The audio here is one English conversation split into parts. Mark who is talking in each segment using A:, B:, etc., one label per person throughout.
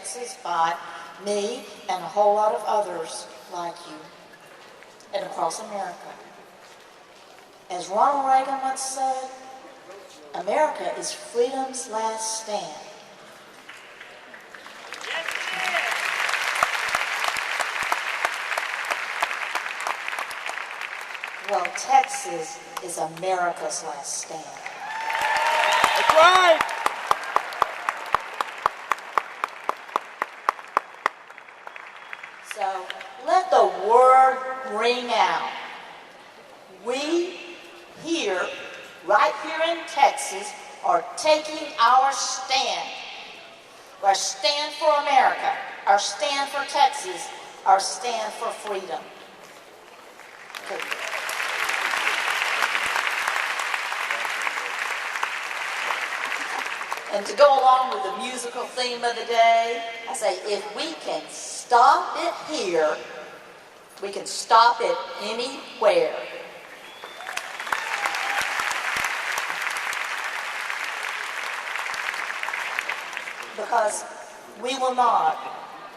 A: Texas by me and a whole lot of others like you and across America. As Ronald Reagan once said, America is freedom's last stand. Well, Texas is America's last stand.
B: That's right!
A: So let the word ring out. We here, right here in Texas, are taking our stand. Our stand for America, our stand for Texas, our stand for freedom. Good. And to go along with the musical theme of the day, I say if we can stop it here, we can stop it anywhere. Because we will not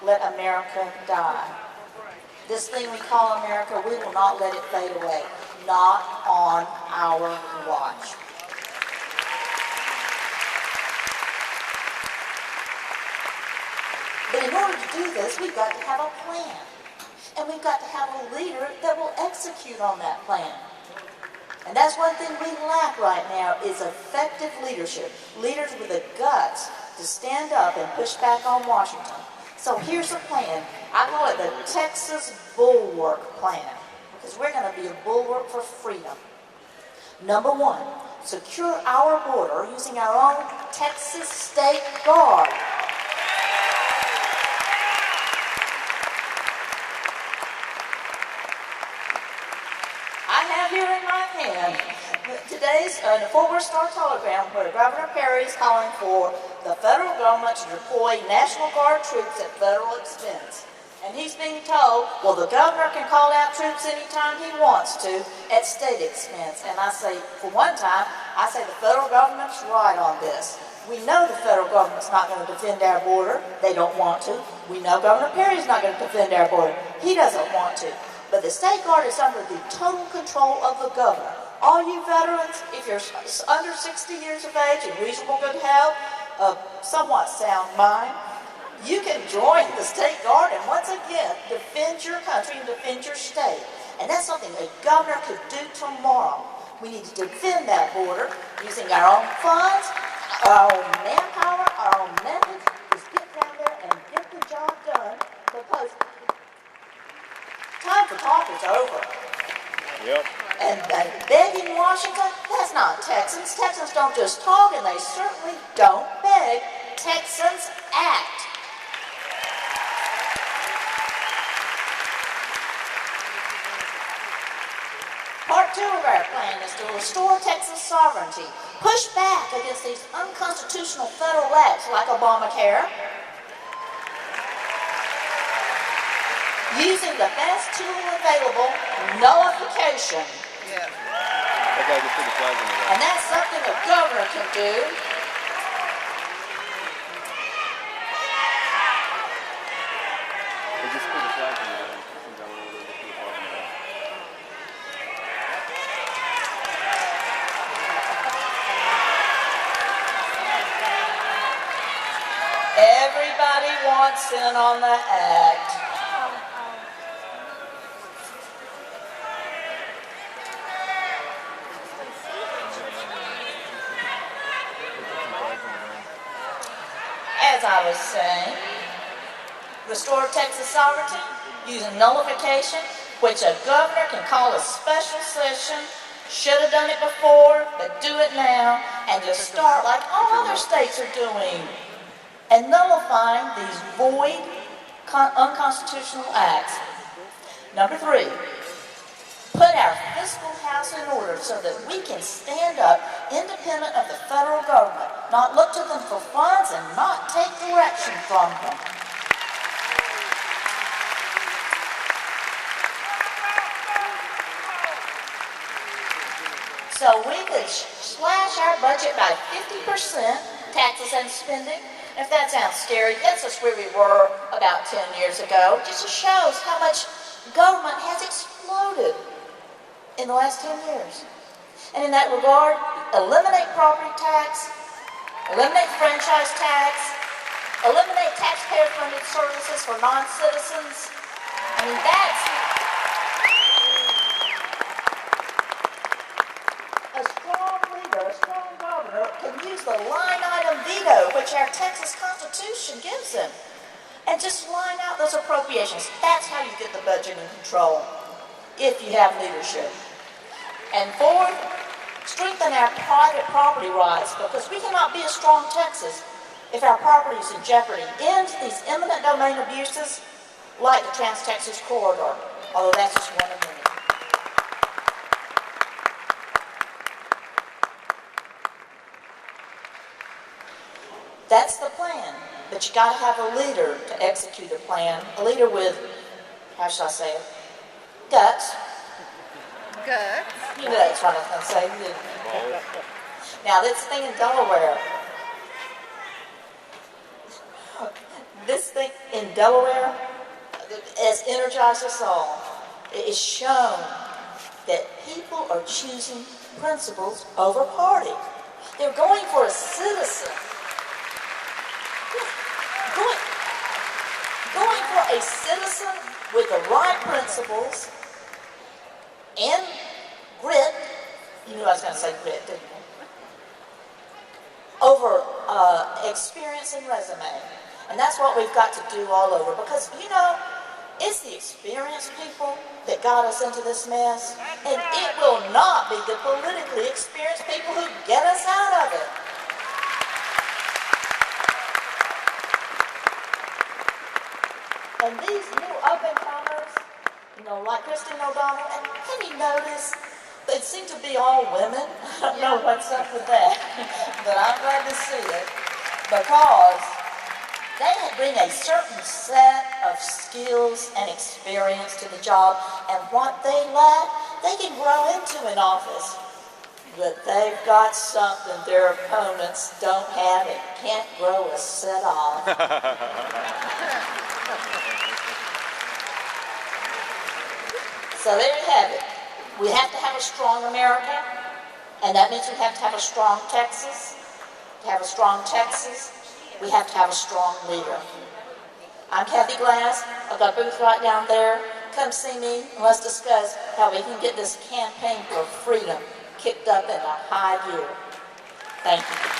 A: let America die. This thing we call America, we will not let it fade away. Not on our watch. But in order to do this, we've got to have a plan. And we've got to have a leader that will execute on that plan. And that's one thing we lack right now is effective leadership. Leaders with the guts to stand up and push back on Washington. So here's the plan. I call it the Texas Bullwark plan. Because we're going to be a bulwark for freedom. Number one, secure our border using our own Texas State Guard. Here in my hand, today's the Fort Worth Star telegram where Governor Perry is calling for the federal government to deploy National Guard troops at federal expense. And he's being told, well, the governor can call out troops anytime he wants to at state expense. And I say, for one time, I say the federal government's right on this. We know the federal government's not going to defend our border. They don't want to. We know Governor Perry's not going to defend our border. He doesn't want to. But the State Guard is under the total control of the governor. All you veterans, if you're under 60 years of age, in reasonable good health, somewhat sound mind, you can join the State Guard and once again defend your country and defend your state. And that's something a governor could do tomorrow. We need to defend that border using our own funds, our own manpower, our own methods. Just get down there and get the job done because time for talk is over.
B: Yep.
A: And begging Washington, that's not Texans. Texans don't just talk, and they certainly don't beg. Texans act. Part two of our plan is to restore Texas sovereignty, push back against these unconstitutional federal acts like Obamacare, using the best tool available, nullification.
B: Yeah. I gotta get the flag in the
A: And that's something a governor can do.
B: They just put the flag in the
A: Everybody wants in on the act. As I was saying, restore Texas sovereignty using nullification, which a governor can call a special session, should have done it before, but do it now, and just start like all other states are doing, and nullifying these void, unconstitutional acts. Number three, put our fiscal house in order so that we can stand up independent of the federal government, not look to them for funds and not take direction from them. So we could slash our budget by 50%, taxes and spending, And if that sounds scary, that's just where we were about 10 years ago. It just shows how much government has exploded in the last 10 years. And in that regard, eliminate property tax, eliminate franchise tax, eliminate taxpayer-funded services for non-citizens. I mean, that's a strong leader, a strong governor can use the line item veto, which our Texas Constitution gives him, and just line out those appropriations. That's how you get the budget in control, if you have leadership. And fourth, strengthen our private property rights, because we cannot be a strong Texas if our property is in jeopardy. End these eminent domain abuses like the Trans-Texas Corridor, although that's just one of many. That's the plan, but you got to have a leader to execute a plan, a leader with, how should I say it, guts.
C: Guts.
A: You know that's what I was going to say. You didn't. Now, this thing in Delaware, has energized us all. It is shown that people are choosing principles over party. They're going for a citizen. Going for a citizen with the right principles and grit. You knew I was going to say grit, didn't you? Over experience and resume. And that's what we've got to do all over. Because, you know, it's the experienced people that got us into this mess. And it will not be the politically experienced people who get us out of it. And these new up-and-comers, you know, like Christine O'Donnell, and have you noticed, they seem to be all women. I don't know what's up with that, but I'm glad to see it, because they bring a certain set of skills and experience to the job, and what they lack, they can grow into in office. But they've got something their opponents don't have. It can't grow a set off. So there you have it. We have to have a strong America, and that means we have to have a strong Texas. To have a strong Texas, we have to have a strong leader. I'm Kathie Glass. I've got a booth right down there. Come see me, and let's discuss how we can get this campaign for freedom kicked up into high gear. Thank you.